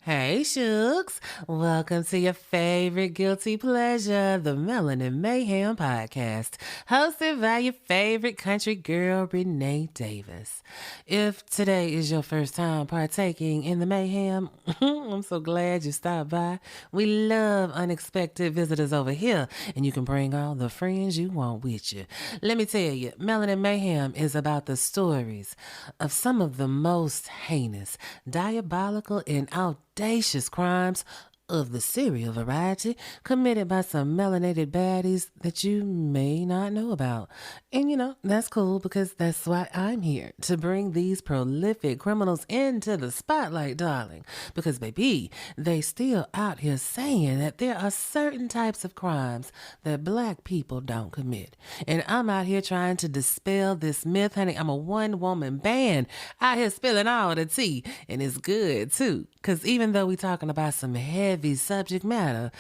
Hey, Shooks. Welcome to your favorite guilty pleasure, the Melanin Mayhem podcast, hosted by your favorite country girl, Renee Davis. If today is your first time partaking in the mayhem, I'm so glad you stopped by. We love unexpected visitors over here, and you can bring all the friends you want with you. Let me tell you, Melanin Mayhem is about the stories of some of the most heinous, diabolical, and audacious crimes of the serial variety committed by some melanated baddies that you may not know about. And that's cool because that's why I'm here, to bring these prolific criminals into the spotlight, darling. Because, baby, they still out here saying that there are certain types of crimes that black people don't commit. And I'm out here trying to dispel this myth, honey. I'm a one-woman band out here spilling all the tea, and it's good, too. Because even though we talking about some heavy subject matter,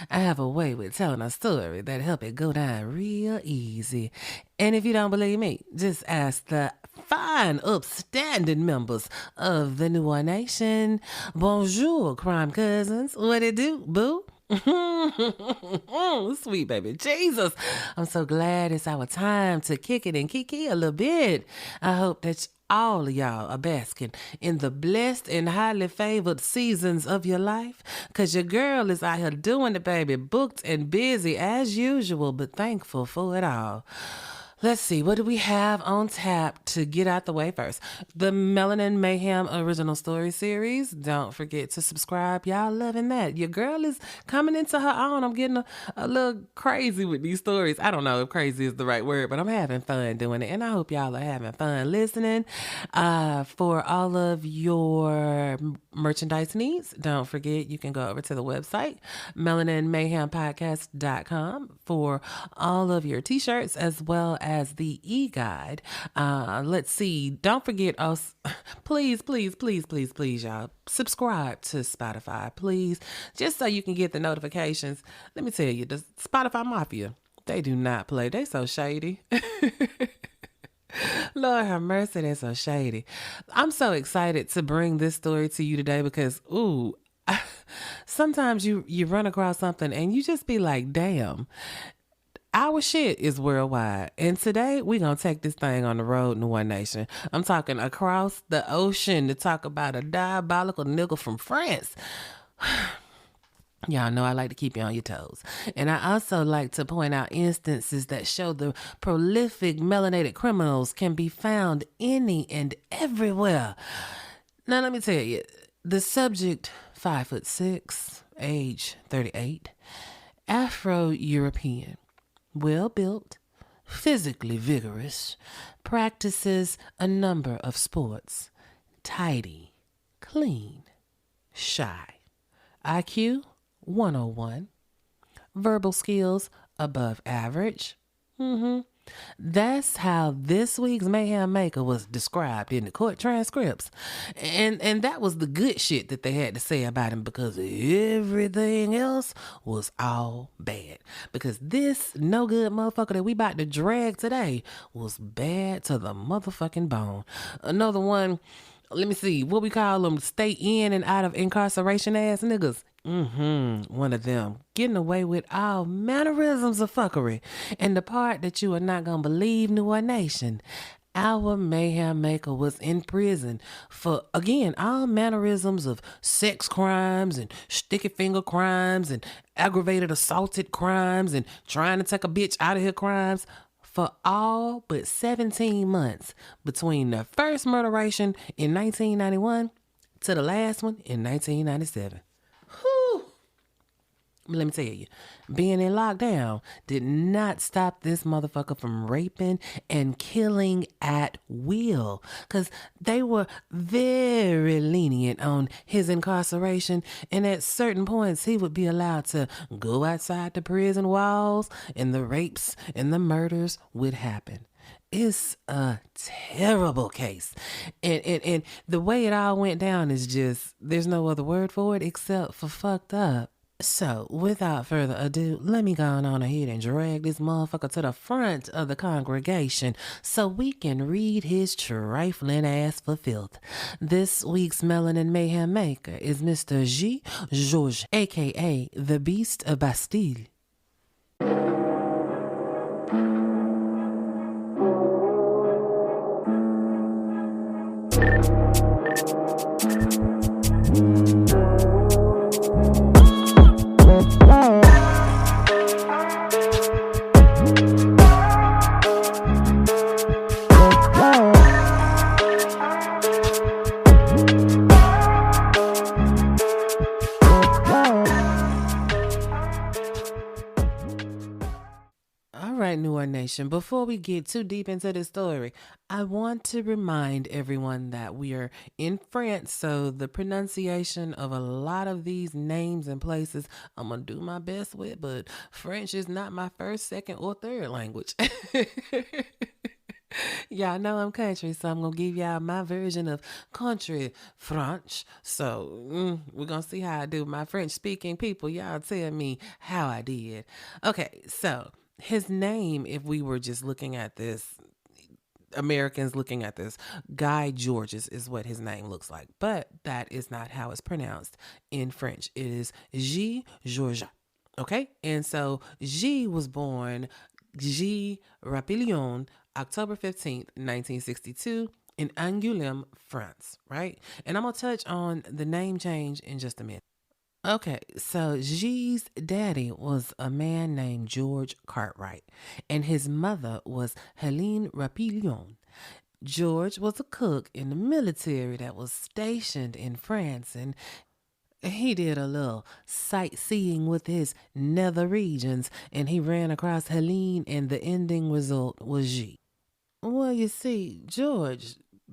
I have a way with telling a story that help it go down real easy. And if you don't believe me, just ask the fine, upstanding members of the New Nation. Bonjour, crime cousins. What it do, boo? Sweet baby Jesus. I'm so glad it's our time to kick it and kiki a little bit. I hope that all of y'all are basking in the blessed and highly favored seasons of your life, because your girl is out here doing it, baby, booked and busy as usual, but thankful for it all. Let's see, what do we have on tap to get out the way first? The Melanin Mayhem original story series. Don't forget to subscribe. Y'all loving that. Your girl is coming into her own. I'm getting a little crazy with these stories. I don't know if crazy is the right word, but I'm having fun doing it. And I hope y'all are having fun listening. For all of your merchandise needs, don't forget you can go over to the website, melaninmayhempodcast.com, for all of your t-shirts as well as the e-guide. Let's see. Don't forget us. Please, y'all. Subscribe to Spotify, please. Just so you can get the notifications. Let me tell you, the Spotify Mafia, they do not play. They so shady. Lord have mercy, they're so shady. I'm so excited to bring this story to you today because, sometimes you run across something and you just be like, damn. Our shit is worldwide. And today, we're going to take this thing on the road in One Nation. I'm talking across the ocean to talk about a diabolical nigga from France. Y'all know I like to keep you on your toes. And I also like to point out instances that show the prolific melanated criminals can be found any and everywhere. Now, let me tell you, the subject, 5'6", age 38, Afro-European, well-built, physically vigorous, practices a number of sports, tidy, clean, shy, IQ 101, verbal skills above average. That's how this week's Mayhem Maker was described in the court transcripts. And that was the good shit that they had to say about him, because everything else was all bad. Because this no good motherfucker that we about to drag today was bad to the motherfucking bone. Another one, let me see, what we call them, stay in and out of incarceration ass niggas. One of them getting away with all mannerisms of fuckery. And the part that you are not gonna believe, New Nation, our mayhem maker was in prison for, again, all mannerisms of sex crimes and sticky finger crimes and aggravated assaulted crimes and trying to take a bitch out of here crimes, for all but 17 months between the first murderation in 1991 to the last one in 1997. Let me tell you, being in lockdown did not stop this motherfucker from raping and killing at will, because they were very lenient on his incarceration, and at certain points he would be allowed to go outside the prison walls and the rapes and the murders would happen. It's a terrible case. And the way it all went down is just, there's no other word for it except for fucked up. So, without further ado, let me go on ahead and drag this motherfucker to the front of the congregation so we can read his trifling ass for filth. This week's Melanin Mayhem maker is Mr. G. Georges, aka the Beast of Bastille. Nation, before we get too deep into the story, I want to remind everyone that we are in France, so the pronunciation of a lot of these names and places I'm gonna do my best with, but French is not my first, second, or third language. Y'all know I'm country, so I'm gonna give y'all my version of country French. So we're gonna see how I do. My French speaking people, y'all tell me how I did. Okay, so his name, if we were just looking at this, Americans looking at this, Guy Georges is what his name looks like. But that is not how it's pronounced in French. It is G. Georges. Okay? And so G was born G. Rapillon, October 15th, 1962, in Angoulême, France, right? And I'm going to touch on the name change in just a minute. Okay, so G's daddy was a man named George Cartwright, and his mother was Helene Rapillon. George was a cook in the military that was stationed in France, and he did a little sightseeing with his nether regions, and he ran across Helene, and the ending result was G. Well, you see,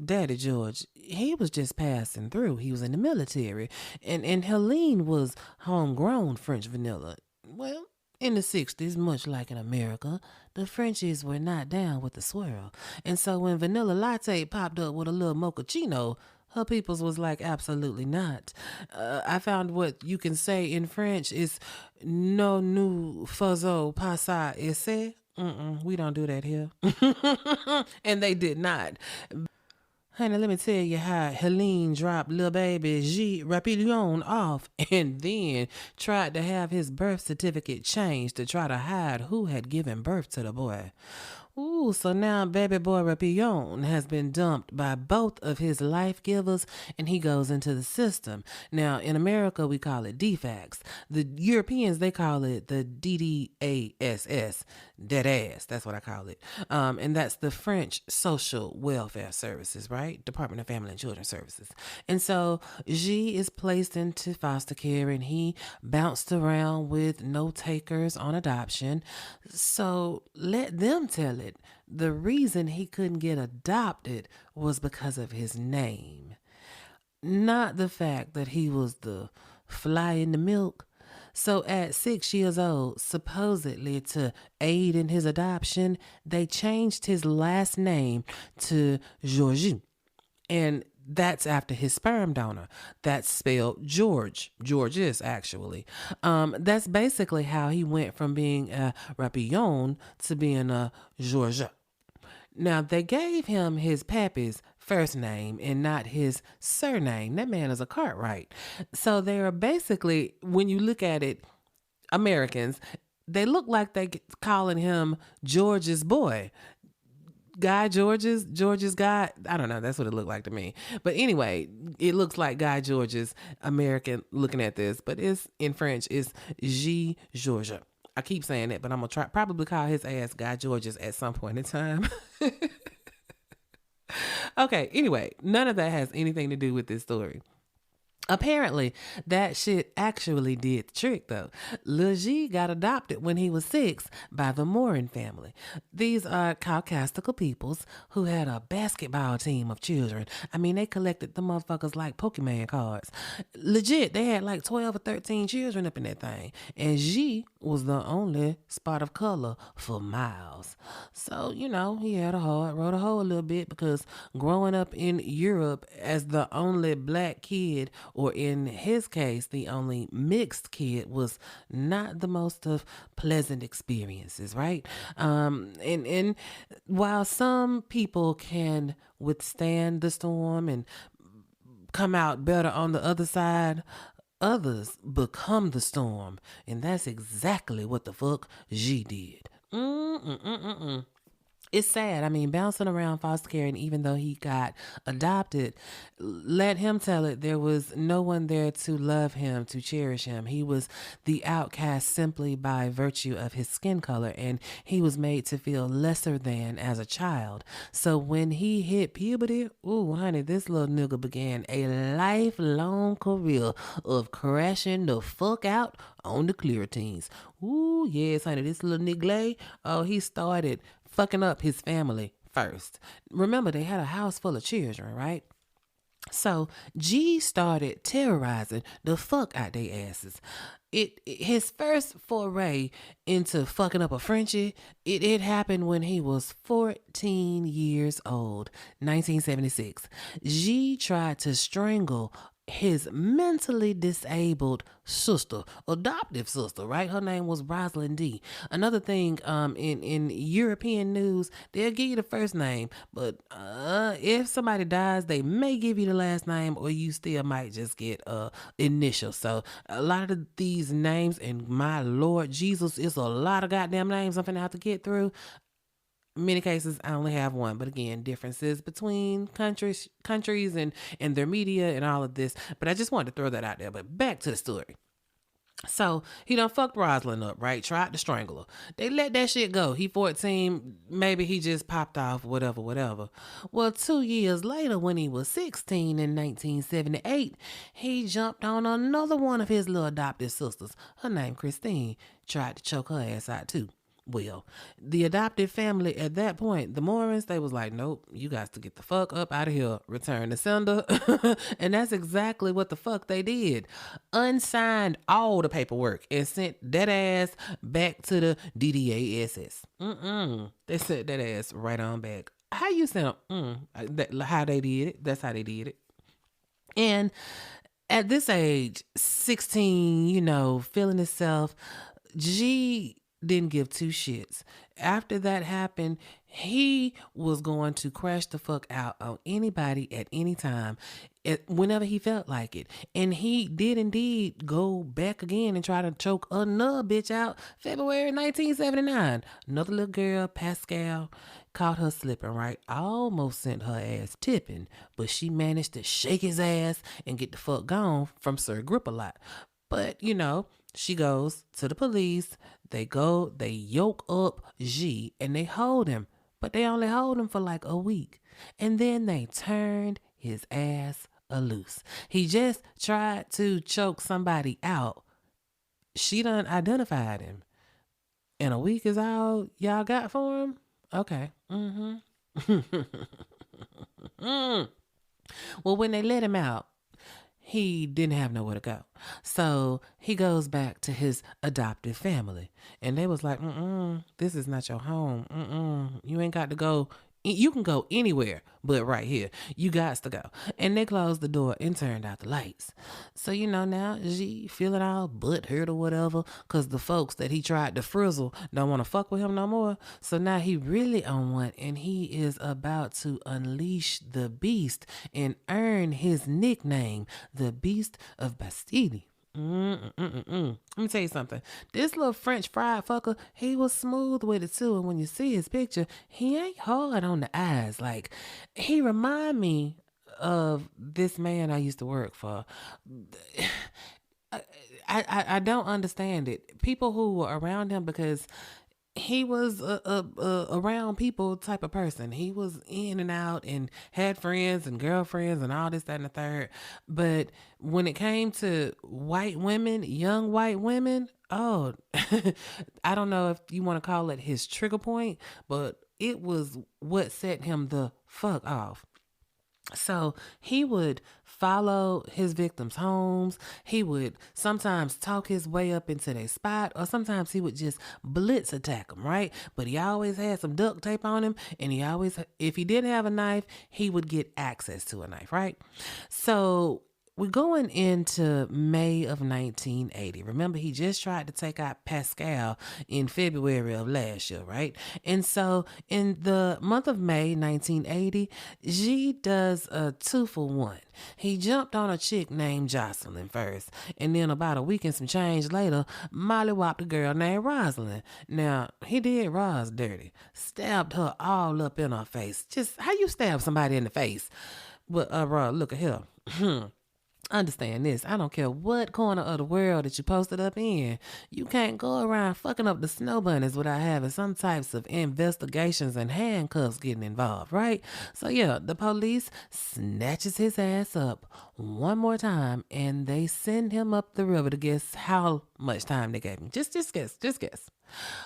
Daddy George, he was just passing through. He was in the military. And Helene was homegrown French vanilla. Well, in the 60s, much like in America, the Frenchies were not down with the swirl. And so when Vanilla Latte popped up with a little mochaccino, her peoples was like, absolutely not. I found what you can say in French is no nous faisons pas ça ici. We don't do that here. And they did not. Honey, let me tell you how Helene dropped little baby G. Rapillon off and then tried to have his birth certificate changed to try to hide who had given birth to the boy. Ooh, so now baby boy Rapillon has been dumped by both of his life givers and he goes into the system. Now, in America, we call it DFACS. The Europeans, they call it the DDASS, dead ass. That's what I call it. And that's the French Social Welfare Services, right? Department of Family and Children Services. And so G is placed into foster care and he bounced around with no takers on adoption. So let them tell it. The reason he couldn't get adopted was because of his name, not the fact that he was the fly in the milk. So at 6 years old, supposedly to aid in his adoption, they changed his last name to Georges. And that's after his sperm donor. That's spelled Georges, actually. That's basically how he went from being a Rapillon to being a Georges. Now, they gave him his pappy's first name and not his surname. That man is a Cartwright. So they are basically, when you look at it, Americans, they look like they calling him George's boy. Guy George's guy. I don't know. That's what it looked like to me. But anyway, it looks like Guy George's American looking at this, but it's in French. It's G. Georges. I keep saying it, but I'm gonna probably call his ass Guy George's at some point in time. Okay. Anyway, none of that has anything to do with this story. Apparently, that shit actually did the trick, though. Lil G got adopted when he was 6 by the Morin family. These are Caucasical peoples who had a basketball team of children. I mean, they collected the motherfuckers like Pokemon cards. Legit, they had like 12 or 13 children up in that thing. And G was the only spot of color for miles. So, you know, he had a hard road to hoe a little bit because growing up in Europe as the only black kid or in his case, the only mixed kid, was not the most of pleasant experiences, right? And while some people can withstand the storm and come out better on the other side, others become the storm. And that's exactly what the fuck G did. Mm-mm-mm-mm. It's sad. I mean, bouncing around foster care, and even though he got adopted, let him tell it, there was no one there to love him, to cherish him. He was the outcast simply by virtue of his skin color, and he was made to feel lesser than as a child. So when he hit puberty, ooh, honey, this little nigga began a lifelong career of crashing the fuck out on the Cleartines. Ooh, yes, honey, this little nigga, oh, he started fucking up his family first. Remember, they had a house full of children, right? So G started terrorizing the fuck out their asses. His first foray into fucking up a Frenchie, it happened when he was 14 years old, 1976. G tried to strangle his mentally disabled sister, adoptive sister, right? Her name was Rosalind D. Another thing, in European news, they'll give you the first name, but if somebody dies, they may give you the last name, or you still might just get initials. So a lot of these names, and my Lord Jesus, it's a lot of goddamn names I'm finna have to get through. Many cases I only have one, but again, differences between countries and their media and all of this. But I just wanted to throw that out there. But back to the story. So he done fucked Rosalind up, right? Tried to strangle her. They let that shit go. He 14, maybe he just popped off, whatever. Well, 2 years later, when he was 16 in 1978, he jumped on another one of his little adopted sisters. Her name Christine. Tried to choke her ass out too. Well, the adopted family at that point, the Morans, they was like, nope, you got to get the fuck up out of here. Return to sender. And that's exactly what the fuck they did. Unsigned all the paperwork and sent that ass back to the DDASS. They sent that ass right on back. How you sent them? How they did it. That's how they did it. And at this age, 16, feeling himself, G didn't give two shits. After that happened, he was going to crash the fuck out on anybody at any time, whenever he felt like it. And he did indeed go back again and try to choke another bitch out February 1979. Another little girl, Pascal, caught her slipping, right? Almost sent her ass tipping, but she managed to shake his ass and get the fuck gone from Sir Grip-a-Lot. But, she goes to the police. They yoke up G and they hold him. But they only hold him for like a week. And then they turned his ass loose. He just tried to choke somebody out. She done identified him. And a week is all y'all got for him? Okay. Well, when they let him out, he didn't have nowhere to go. So he goes back to his adoptive family. And they was like, this is not your home. You ain't got to go. You can go anywhere, but right here, you got to go. And they closed the door and turned out the lights. So, now G feeling all butthurt or whatever, because the folks that he tried to frizzle don't want to fuck with him no more. So now he really on one, and he is about to unleash the beast and earn his nickname, the Beast of Bastille. Let me tell you something. This little French fried fucker, he was smooth with it too. And when you see his picture, he ain't hard on the eyes. Like, he remind me of this man I used to work for. I don't understand it. People who were around him, because he was a around people type of person. He was in and out and had friends and girlfriends and all this, that, and the third. But when it came to white women, young white women, I don't know if you want to call it his trigger point, but it was what set him the fuck off. So he would follow his victims' homes. He would sometimes talk his way up into their spot, or sometimes he would just blitz attack them, right? But he always had some duct tape on him, and if he didn't have a knife, he would get access to a knife, right? So we're going into May of 1980. Remember, he just tried to take out Pascal in February of last year, right? And so in the month of May 1980, G does a 2-for-1. He jumped on a chick named Jocelyn first, and then about a week and some change later, Molly whopped a girl named Rosalind. Now, he did Roz dirty, stabbed her all up in her face. Just how you stab somebody in the face? But, look at here. Understand this. I don't care what corner of the world that you posted up in. You can't go around fucking up the snow bunnies without having some types of investigations and handcuffs getting involved, right? So yeah, the police snatches his ass up one more time and they send him up the river to guess how much time they gave him. Just guess.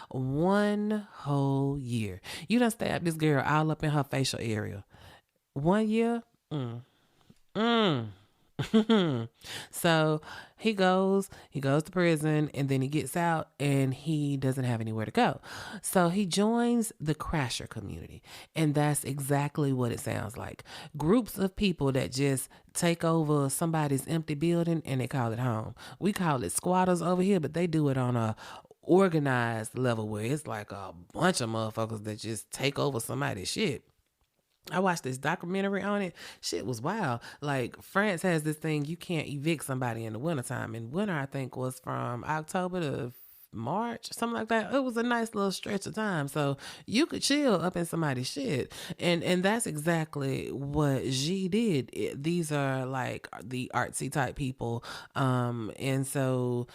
1 whole year. You done stabbed this girl all up in her facial area. 1 year? So he goes to prison, and then he gets out and he doesn't have anywhere to go. So he joins the crasher community, and that's exactly what it sounds like. Groups of people that just take over somebody's empty building and they call it home. We call it squatters over here, but they do it on a organized level where it's like a bunch of motherfuckers that just take over somebody's shit. I watched this documentary on it. Shit was wild. Like, France has this thing, you can't evict somebody in the wintertime. And winter, I think, was from October to March, something like that. It was a nice little stretch of time. So you could chill up in somebody's shit. And that's exactly what G did. These are like the artsy type people. And so,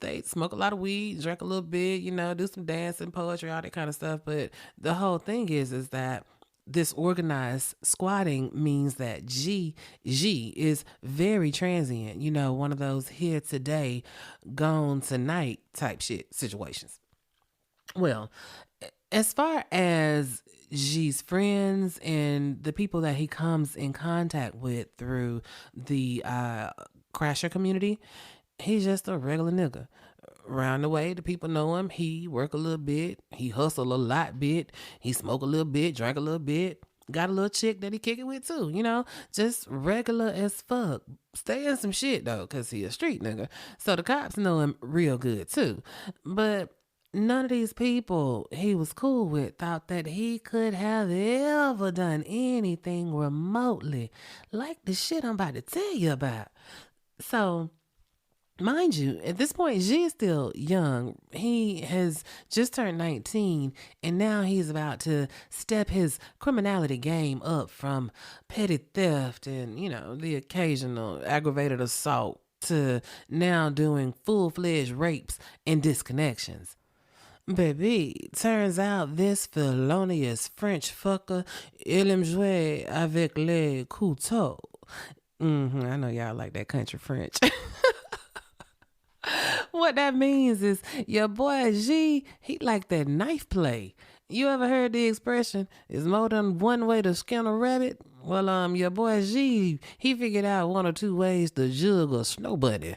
they smoke a lot of weed, drink a little bit, do some dancing, poetry, all that kind of stuff. But the whole thing is that this organized squatting means that G is very transient, one of those here today, gone tonight type shit situations. Well, as far as G's friends and the people that he comes in contact with through the crasher community, he's just a regular nigga. Around the way, the people know him. He work a little bit. He hustle a lot bit. He smoke a little bit, drink a little bit. Got a little chick that he kick it with too, just regular as fuck. Stay in some shit though, cause he a street nigga. So the cops know him real good too. But none of these people he was cool with thought that he could have ever done anything remotely like the shit I'm about to tell you about. So, mind you, at this point, G is still young. He has just turned 19, and now he's about to step his criminality game up from petty theft and, the occasional aggravated assault to now doing full-fledged rapes and disconnections. Baby, turns out this felonious French fucker, il aime jouer avec les couteaux. I know y'all like that country French. What that means is your boy G, he like that knife play. You ever heard the expression, "It's more than one way to skin a rabbit"? Well, your boy G, he figured out 1 or 2 ways to jug a snow bunny.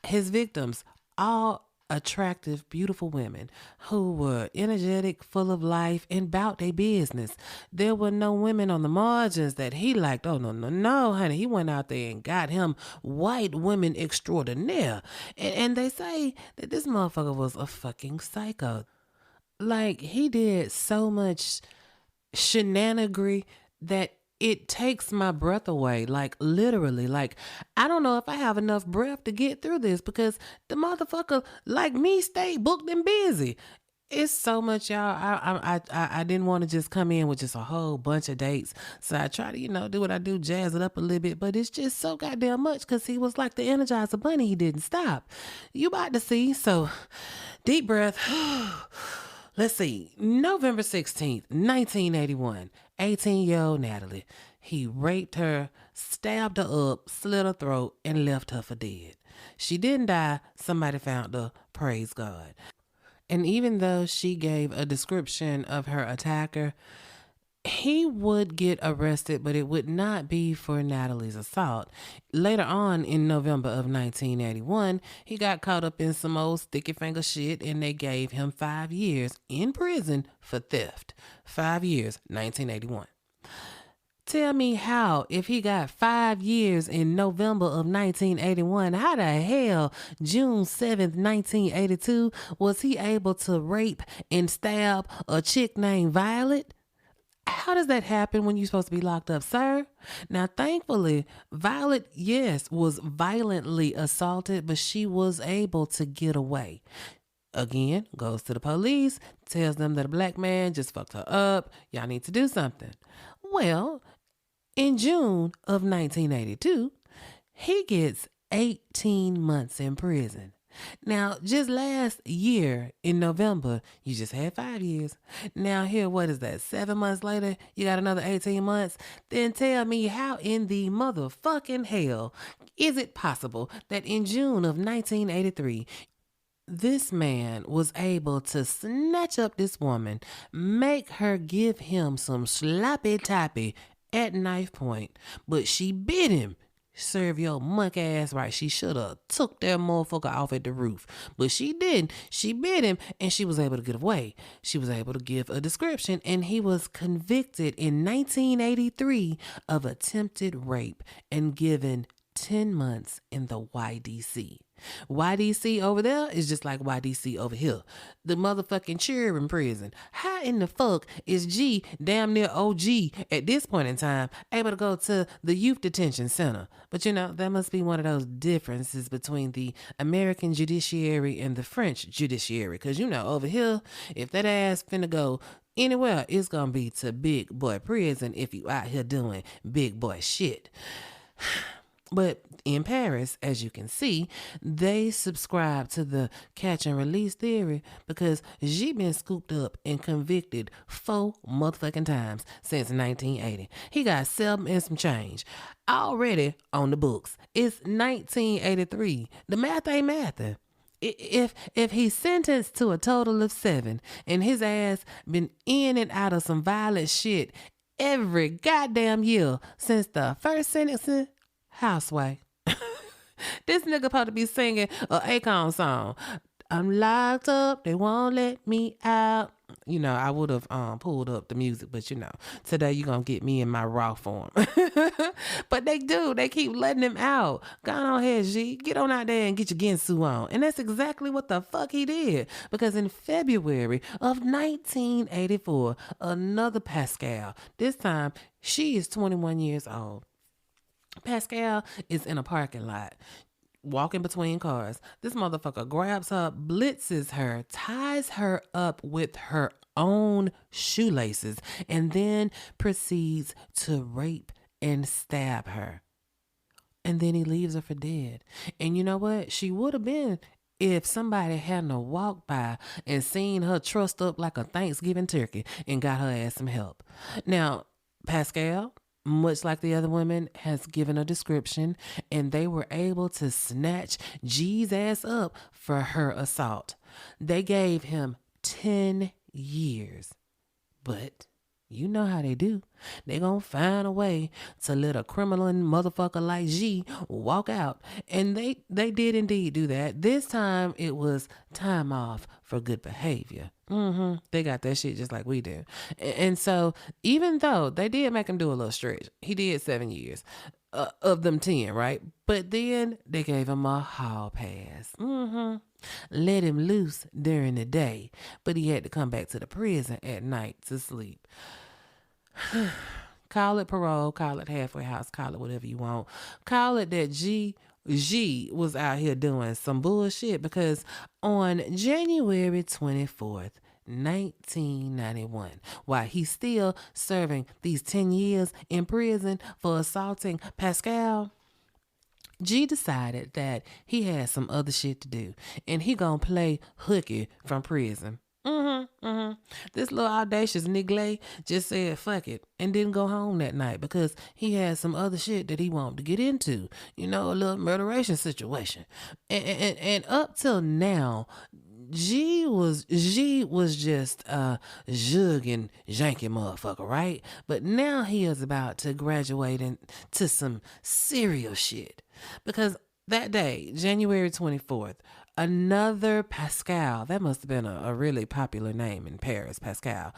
His victims, all attractive, beautiful women who were energetic, full of life, and about their business. There were no women on the margins that he liked. Oh, no, honey. He went out there and got him white women extraordinaire. And they say that this motherfucker was a fucking psycho. Like, he did so much shenanigans that it takes my breath away, like literally. Like, I don't know if I have enough breath to get through this because the motherfucker, like me, stay booked and busy. It's so much, y'all. I didn't want to just come in with just a whole bunch of dates. So I try to, do what I do, jazz it up a little bit. But it's just so goddamn much because he was like the Energizer Bunny. He didn't stop. You about to see. So deep breath. Let's see. November 16th, 1981. 18-year-old Natalie. He raped her, stabbed her up, slit her throat, and left her for dead. She didn't die. Somebody found her. Praise God. And even though she gave a description of her attacker, he would get arrested, but it would not be for Natalie's assault. Later on in November of 1981, he got caught up in some old sticky finger shit, and they gave him 5 years in prison for theft. 5 years, 1981. Tell me how, if he got 5 years in November of 1981, how the hell June 7th, 1982, was he able to rape and stab a chick named Violet? How does that happen when you're supposed to be locked up, sir? Now, thankfully, Violet, yes, was violently assaulted, but she was able to get away. Again, goes to the police, tells them that a black man just fucked her up. Y'all need to do something. Well, in June of 1982, he gets 18 months in prison. Now, just last year in November, you just had 5 years. Now, here, what is that? 7 months later, you got another 18 months? Then tell me how in the motherfucking hell is it possible that in June of 1983, this man was able to snatch up this woman, make her give him some sloppy toppy at knife point, but she bit him. Serve your monk ass right. She should have took that motherfucker off at the roof, but she didn't. She bit him and she was able to get away. She was able to give a description, and he was convicted in 1983 of attempted rape and given 10 months in the YDC. YDC over there is just like YDC over here. The motherfucking children prison. How in the fuck is G, damn near OG at this point in time, able to go to the youth detention center? But you know, that must be one of those differences between the American judiciary and the French judiciary. Because you know, over here, if that ass finna go anywhere, it's gonna be to big boy prison if you out here doing big boy shit. But in Paris, as you can see, they subscribe to the catch and release theory because G been scooped up and convicted 4 motherfucking times since 1980. He got 7 and some change already on the books. It's 1983. The math ain't mathing. If he's sentenced to a total of 7 and his ass been in and out of some violent shit every goddamn year since the first sentencing, housewife. This nigga supposed to be singing a Akon song. I'm locked up, they won't let me out. You know, I would have pulled up the music, but you know, today you gonna get me in my raw form. But they do. They keep letting him out. Go on ahead, G. Get on out there and get your Ginsu on. And that's exactly what the fuck he did. Because in February of 1984, another Pascal, this time she is 21 years old. Pascal is in a parking lot, walking between cars. This motherfucker grabs her, blitzes her, ties her up with her own shoelaces, and then proceeds to rape and stab her. And then he leaves her for dead. And you know what? She would have been if somebody hadn't walked by and seen her trussed up like a Thanksgiving turkey and got her ass some help. Now, Pascal, much like the other women, has given a description, and they were able to snatch G's ass up for her assault. They gave him 10 years. But you know how they do. They gonna find a way to let a criminal motherfucker like G walk out. And they did indeed do that. This time it was time off for good behavior. They got that shit just like we do. And so even though they did make him do a little stretch, he did 7 years of them 10, right? But then they gave him a hall pass. Let him loose during the day, but he had to come back to the prison at night to sleep. Call it parole, call it halfway house, call it whatever you want. Call it that G was out here doing some bullshit, because on January 24th, 1991, while he's still serving these 10 years in prison for assaulting Pascal, G decided that he had some other shit to do, and he gonna play hooky from prison. This little audacious nigga just said fuck it and didn't go home that night because he had some other shit that he wanted to get into. You know, a little murderation situation. And up till now, G was just a jug and janky motherfucker, right? But now he is about to graduate into some serious shit. Because that day, January 24th, Another Pascal, that must have been a really popular name in Paris, Pascal.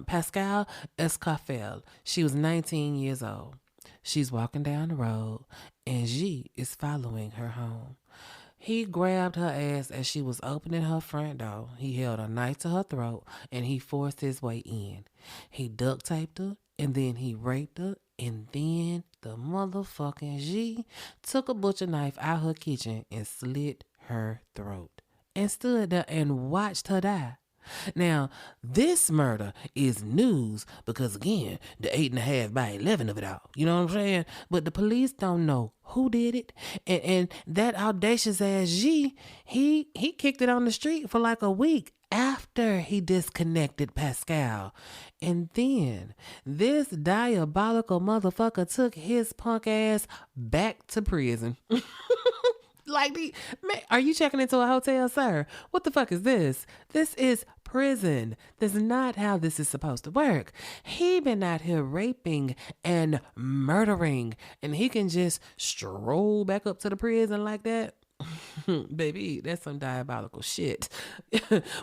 Pascal Escoffier. She was 19 years old. She's walking down the road and G is following her home. He grabbed her ass as she was opening her front door. He held a knife to her throat and he forced his way in. He duct taped her and then he raped her and then the motherfucking G took a butcher knife out her kitchen and slit her throat and stood there and watched her die. Now, this murder is news because, again, the 8.5 by 11 of it all. You know what I'm saying? But the police don't know who did it. And that audacious ass G, he kicked it on the street for like a week after he disconnected Pascal. And then this diabolical motherfucker took his punk ass back to prison. Like, man, are you checking into a hotel, sir? What the fuck is this? This is prison. That's not how this is supposed to work. He been out here raping and murdering, and he can just stroll back up to the prison like that? Baby, that's some diabolical shit.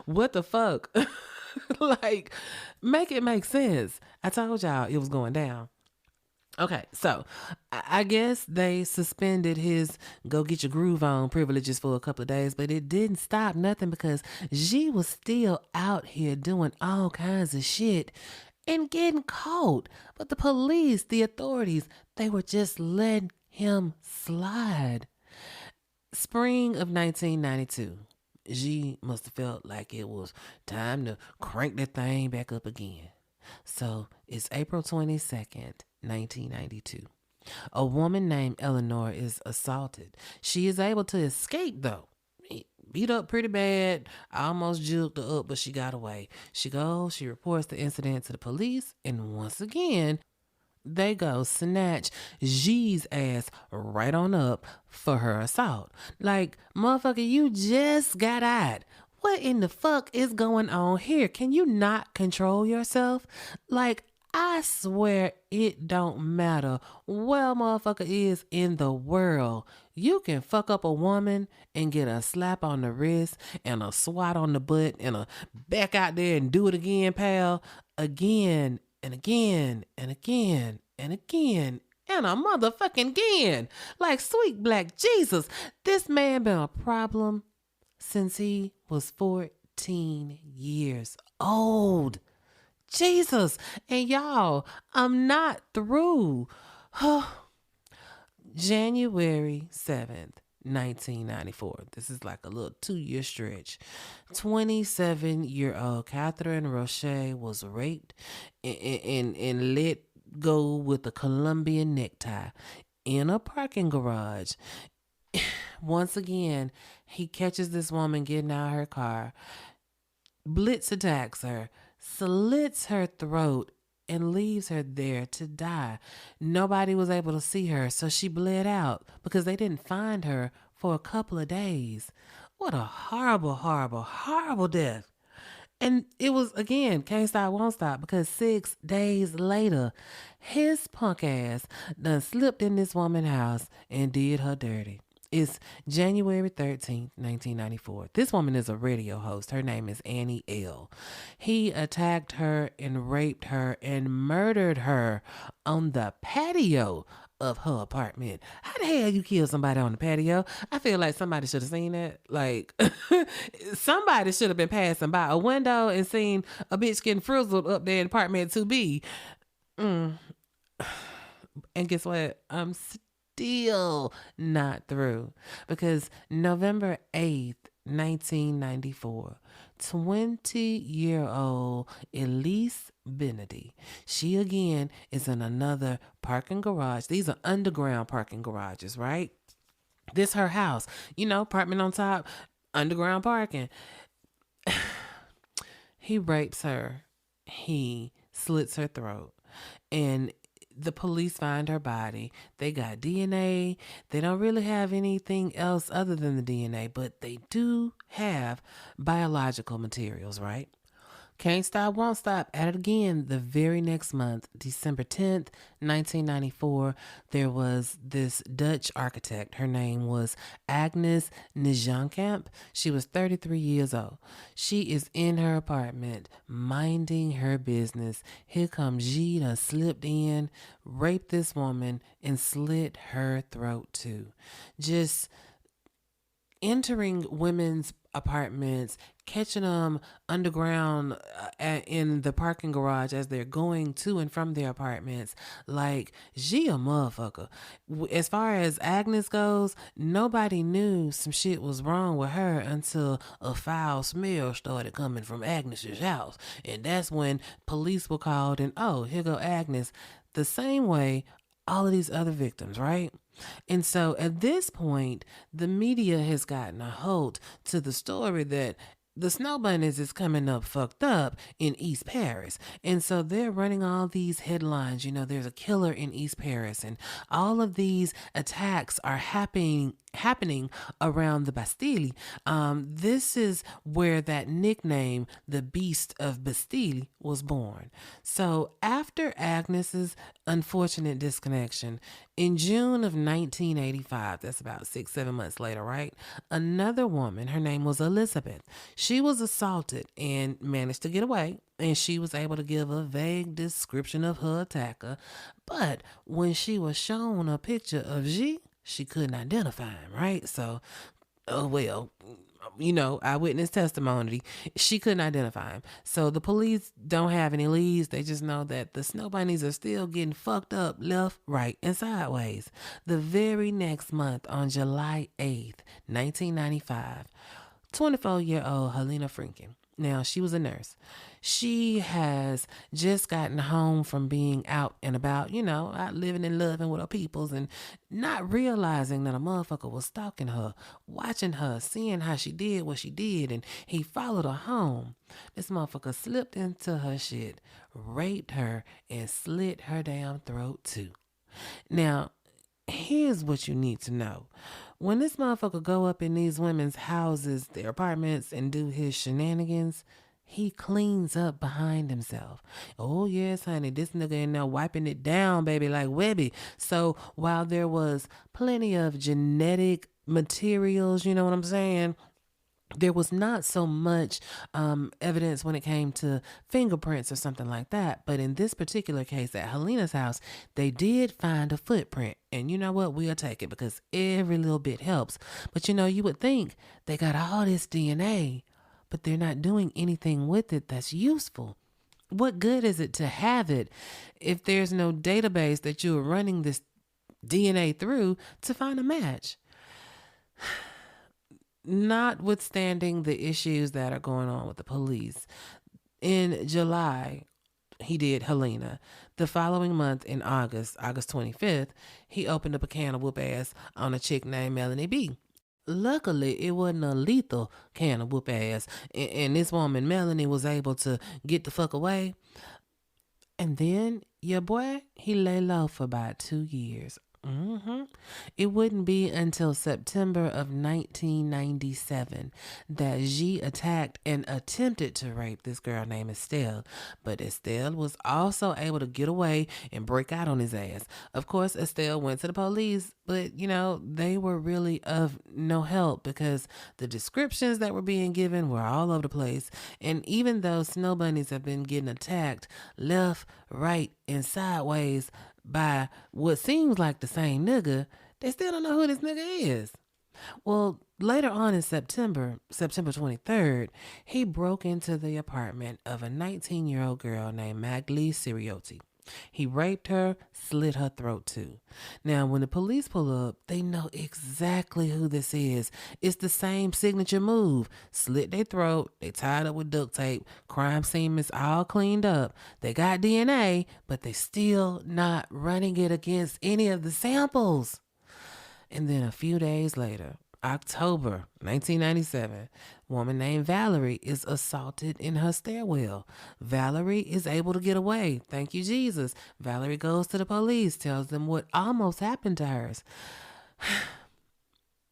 What the fuck? Like, make it make sense. I told y'all it was going down. Okay, so I guess they suspended his go get your groove on privileges for a couple of days, but it didn't stop nothing because G was still out here doing all kinds of shit and getting caught. But the police, the authorities, they were just letting him slide. Spring of 1992. G must have felt like it was time to crank that thing back up again. So it's April 22nd, 1992. A woman named Eleanor is assaulted. She is able to escape though. Beat up pretty bad. I almost juked her up, but she got away. She reports the incident to the police, and once again, they go snatch G's ass right on up for her assault. Like, motherfucker, you just got out. What in the fuck is going on here? Can you not control yourself? Like, I swear it don't matter where a motherfucker is in the world. You can fuck up a woman and get a slap on the wrist and a swat on the butt and a back out there and do it again, pal. Again and again and again and again and a motherfucking again. Like, sweet black Jesus, this man been a problem since he was 14 years old. Jesus. And y'all, I'm not through. January 7th, 1994. This is like a little 2-year stretch. 27-year-old Catherine Roche was raped and let go with a Colombian necktie in a parking garage. Once again, he catches this woman getting out of her car, blitz attacks her, slits her throat, and leaves her there to die. Nobody was able to see her, so she bled out because they didn't find her for a couple of days. What a horrible, horrible, horrible death. And it was, again, can't stop, won't stop, because 6 days later, his punk ass done slipped in this woman's house and did her dirty. It's January 13th, 1994. This woman is a radio host. Her name is Annie L. He attacked her and raped her and murdered her on the patio of her apartment. How the hell you kill somebody on the patio? I feel like somebody should have seen that. Like, somebody should have been passing by a window and seen a bitch getting frizzled up there in apartment 2B. And guess what? I'm still not through, because November 8th, 1994, 20-year-old Elise Benedy, she again is in another parking garage. These are underground parking garages, right? This her house, apartment on top, underground parking. He rapes her. He slits her throat, and the police find her body. They got DNA. They don't really have anything else other than the DNA, but they do have biological materials, right? Can't stop, won't stop. At it again the very next month, December 10th, 1994. There was this Dutch architect. Her name was Agnes Nijankamp. She was 33 years old. She is in her apartment, minding her business. Here comes G done slipped in, raped this woman, and slit her throat too. Just entering women's apartments, catching them underground in the parking garage as they're going to and from their apartments. Like, she a motherfucker. As far as Agnes goes, nobody knew some shit was wrong with her until a foul smell started coming from Agnes's house. And that's when police were called and, oh, here go Agnes. The same way all of these other victims, right? And so at this point, the media has gotten a hold to the story that the Snow Bunnies is coming up fucked up in East Paris. And so they're running all these headlines, there's a killer in East Paris, and all of these attacks are happening around the Bastille. This is where that nickname, the Beast of Bastille, was born. So after Agnes's unfortunate disconnection, in June of 1985, that's about 6-7 months later, right? Another woman, her name was Elizabeth. She was assaulted and managed to get away, and she was able to give a vague description of her attacker. But when she was shown a picture of G, she couldn't identify him, right? So, eyewitness testimony, she couldn't identify him. So the police don't have any leads. They just know that the Snow Bunnies are still getting fucked up left, right, and sideways. The very next month, on July 8th, 1995, 24-year-old Helena Franken. Now, she was a nurse. She has just gotten home from being out and about, out living and loving with her peoples, and not realizing that a motherfucker was stalking her, watching her, seeing how she did what she did, and he followed her home. This motherfucker slipped into her shit, raped her, and slit her damn throat too. Now, here's what you need to know. When this motherfucker go up in these women's houses, their apartments, and do his shenanigans, he cleans up behind himself. Oh, yes, honey, this nigga in there wiping it down, baby, like Webby. So while there was plenty of genetic materials, you know what I'm saying, there was not so much evidence when it came to fingerprints or something like that. But in this particular case at Helena's house, they did find a footprint. And you know what? We'll take it because every little bit helps. But you would think they got all this DNA, but they're not doing anything with it that's useful. What good is it to have it if there's no database that you're running this DNA through to find a match? Notwithstanding the issues that are going on with the police, in July, he did Helena. The following month, in August 25th, he opened up a can of whoop ass on a chick named Melanie B. Luckily, it wasn't a lethal can of whoop ass, and this woman, Melanie, was able to get the fuck away. And then, your boy, he lay low for about 2 years. It wouldn't be until September of 1997 that G attacked and attempted to rape this girl named Estelle. But Estelle was also able to get away and break out on his ass. Of course, Estelle went to the police, but, they were really of no help because the descriptions that were being given were all over the place. And even though Snow Bunnies have been getting attacked left, right, and sideways by what seems like the same nigga, they still don't know who this nigga is. Well, later on in September 23rd, he broke into the apartment of a 19-year-old girl named Magli Siriotti. He raped her, slit her throat too. Now, when the police pull up, they know exactly who this is. It's the same signature move. Slit their throat, they tied up with duct tape, crime scene is all cleaned up. They got DNA, but they still not running it against any of the samples. And then a few days later, October 1997, a woman named Valerie is assaulted in her stairwell. Valerie is able to get away. Thank you, Jesus. Valerie goes to the police, tells them what almost happened to hers.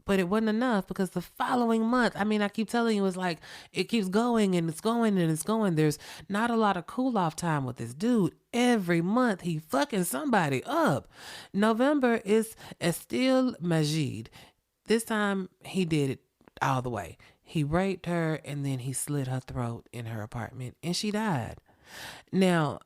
But it wasn't enough because the following month, I mean, I keep telling you, it's like it keeps going and it's going and it's going. There's not a lot of cool off time with this dude. Every month he fucking somebody up. November is Estelle Majid. This time he did it all the way. He raped her and then he slit her throat in her apartment and she died. Now,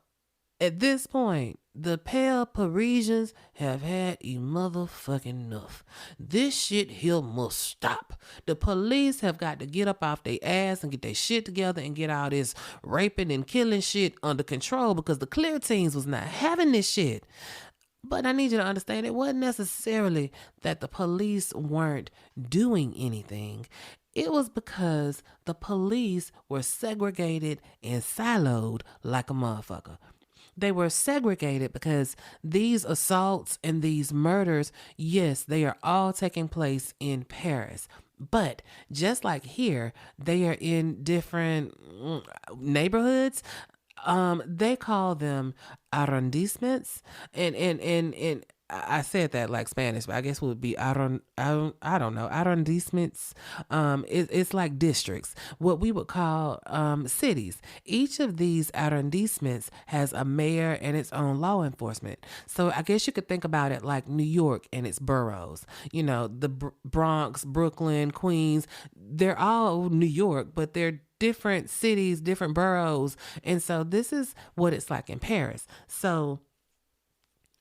at this point, the pale Parisians have had a motherfucking enough. This shit here must stop. The police have got to get up off their ass and get their shit together and get all this raping and killing shit under control because the clear teams was not having this shit. But I need you to understand it wasn't necessarily that the police weren't doing anything. It was because the police were segregated and siloed like a motherfucker. They were segregated because these assaults and these murders, yes, they are all taking place in Paris. But just like here, they are in different neighborhoods. They call them arrondissements, and I said that like Spanish, but I guess it would be I don't know, arrondissements. It's like districts, what we would call cities. Each of these arrondissements has a mayor and its own law enforcement. So I guess you could think about it like New York and its boroughs. You know, the Bronx, Brooklyn, Queens, they're all New York, but they're different cities, different boroughs. And so this is what it's like in Paris. So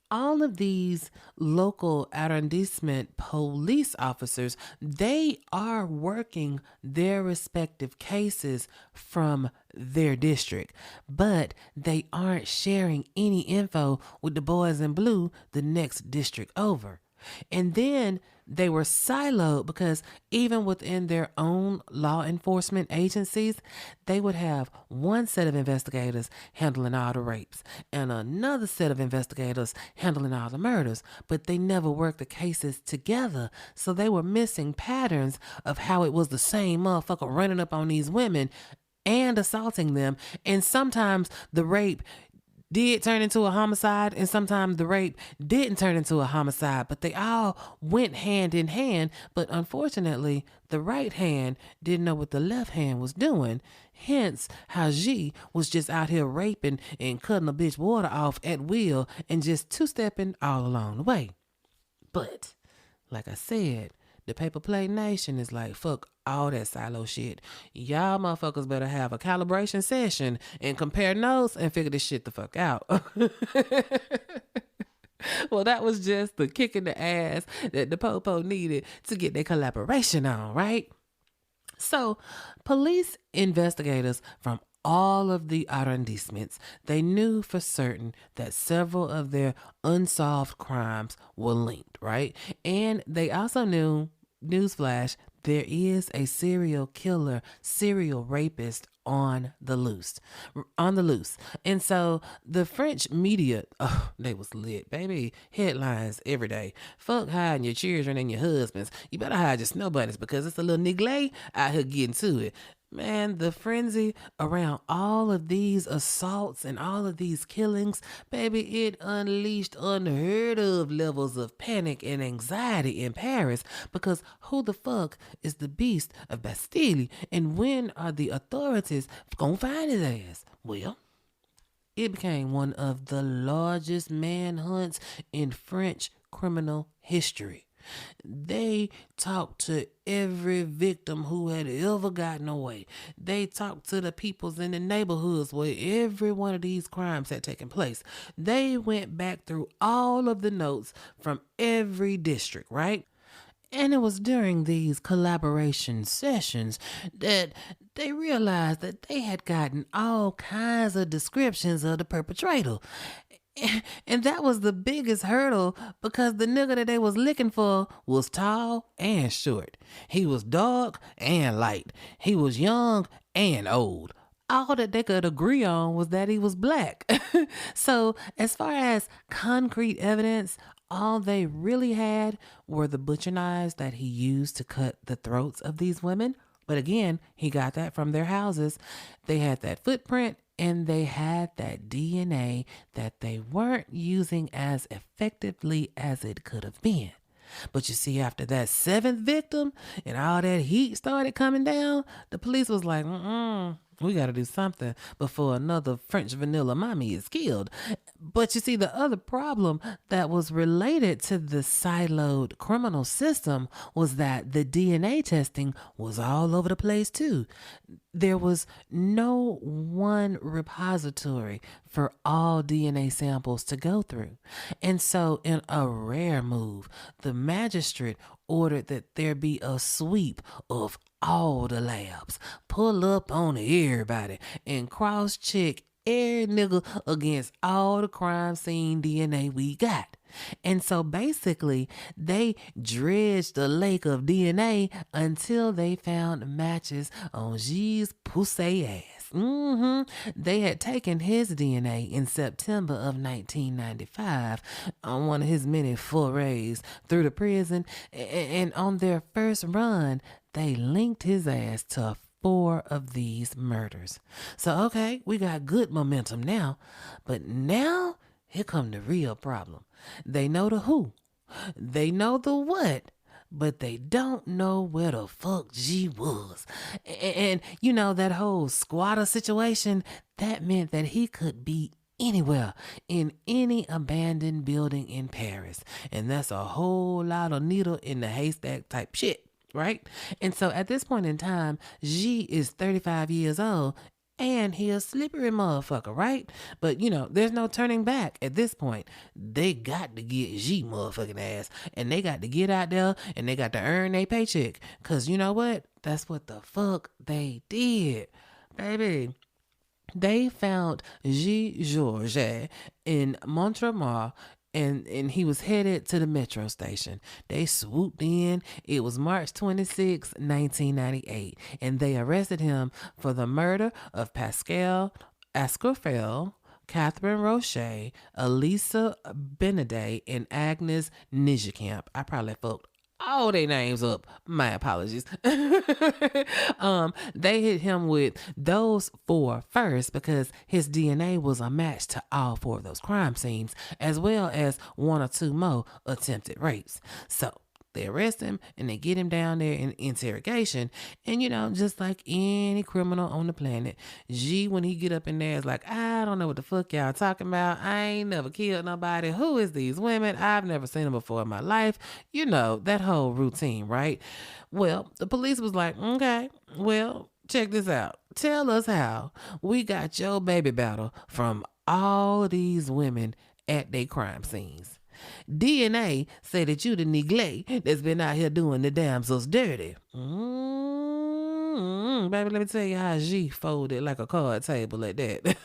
all of these local arrondissement police officers, they are working their respective cases from their district, but they aren't sharing any info with the boys in blue, the next district over. And then they were siloed because even within their own law enforcement agencies, they would have one set of investigators handling all the rapes and another set of investigators handling all the murders, but they never worked the cases together. So they were missing patterns of how it was the same motherfucker running up on these women and assaulting them. And sometimes the rape did turn into a homicide, and sometimes the rape didn't turn into a homicide, but they all went hand in hand. But unfortunately, the right hand didn't know what the left hand was doing. Hence, how G was just out here raping and cutting a bitch water off at will and just two-stepping all along the way. But, like I said, the paper plate nation is like, fuck all that silo shit. Y'all motherfuckers better have a calibration session and compare notes and figure this shit the fuck out. Well, that was just the kick in the ass that the popo needed to get their collaboration on, right? So, police investigators from all of the arrondissements, they knew for certain that several of their unsolved crimes were linked, right? And they also knew, newsflash, there is a serial killer, serial rapist on the loose. And so the French media, they was lit, baby. Headlines every day. Fuck hiding your children and your husbands. You better hide your snow bunnies because it's a little niggle out here getting to it. Man, the frenzy around all of these assaults and all of these killings, baby, it unleashed unheard of levels of panic and anxiety in Paris because who the fuck is the Beast of Bastille and when are the authorities gonna find his ass? Well, it became one of the largest manhunts in French criminal history. They talked to every victim who had ever gotten away. They talked to the peoples in the neighborhoods where every one of these crimes had taken place. They went back through all of the notes from every district, right? And it was during these collaboration sessions that they realized that they had gotten all kinds of descriptions of the perpetrator. And that was the biggest hurdle because the nigga that they was looking for was tall and short. He was dark and light. He was young and old. All that they could agree on was that he was black. So as far as concrete evidence, all they really had were the butcher knives that he used to cut the throats of these women. But again, he got that from their houses. They had that footprint and they had that DNA that they weren't using as effectively as it could have been. But you see, after that seventh victim and all that heat started coming down, the police was like, we got to do something before another French vanilla mommy is killed. But you see, the other problem that was related to the siloed criminal system was that the DNA testing was all over the place too. There was no one repository for all DNA samples to go through. And so, in a rare move, the magistrate ordered that there be a sweep of all the labs, pull up on everybody, and cross-check every nigga against all the crime scene DNA we got. And so basically, they dredged the lake of DNA until they found matches on G's pussy ass. They had taken his DNA in September of 1995 on one of his many forays through the prison. And on their first run, they linked his ass to 4 of these murders. So, okay, we got good momentum now. But now, here come the real problem. They know the who. They know the what. But they don't know where the fuck G was. And you know, that whole squatter situation, that meant that he could be anywhere, in any abandoned building in Paris. And that's a whole lot of needle in the haystack type shit. Right? And so at this point in time, G is 35 years old and he a slippery motherfucker, right? But you know, there's no turning back at this point. They got to get G motherfucking ass, and they got to get out there and they got to earn their paycheck. Cause you know what? That's what the fuck they did, baby. They found G. Georges in Montremart, and he was headed to the metro station. They swooped in. It was March 26, 1998, and they arrested him for the murder of Pascal Escoffier, Catherine Roche, Elisa Benedet, and Agnes Nijikamp. I probably fucked all their names up. My apologies. They hit him with those 4 first because his DNA was a match to all 4 of those crime scenes, as well as 1 or 2 more attempted rapes. So they arrest him and they get him down there in interrogation. And you know, just like any criminal on the planet, G, when he get up in there, is like, I don't know what the fuck y'all talking about. I ain't never killed nobody. Who is these women? I've never seen them before in my life. You know, that whole routine, right? Well, the police was like, okay, well, check this out. Tell us how we got your baby battle from all these women at their crime scenes. DNA say that you the neglect that's been out here doing the damsels dirty. Baby, let me tell you how G folded like a card table like that.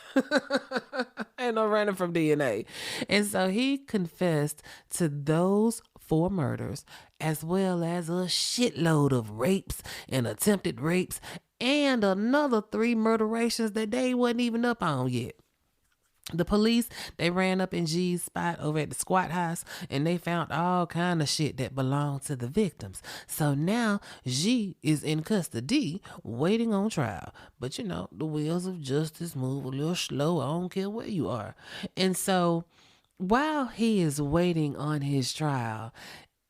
Ain't no running from DNA. And so he confessed to those 4 murders, as well as a shitload of rapes and attempted rapes, and another 3 murderations that they wasn't even up on yet. The police, they ran up in G's spot over at the squat house, and they found all kind of shit that belonged to the victims. So now G is in custody waiting on trial. But you know, the wheels of justice move a little slow. I don't care where you are. And so while he is waiting on his trial,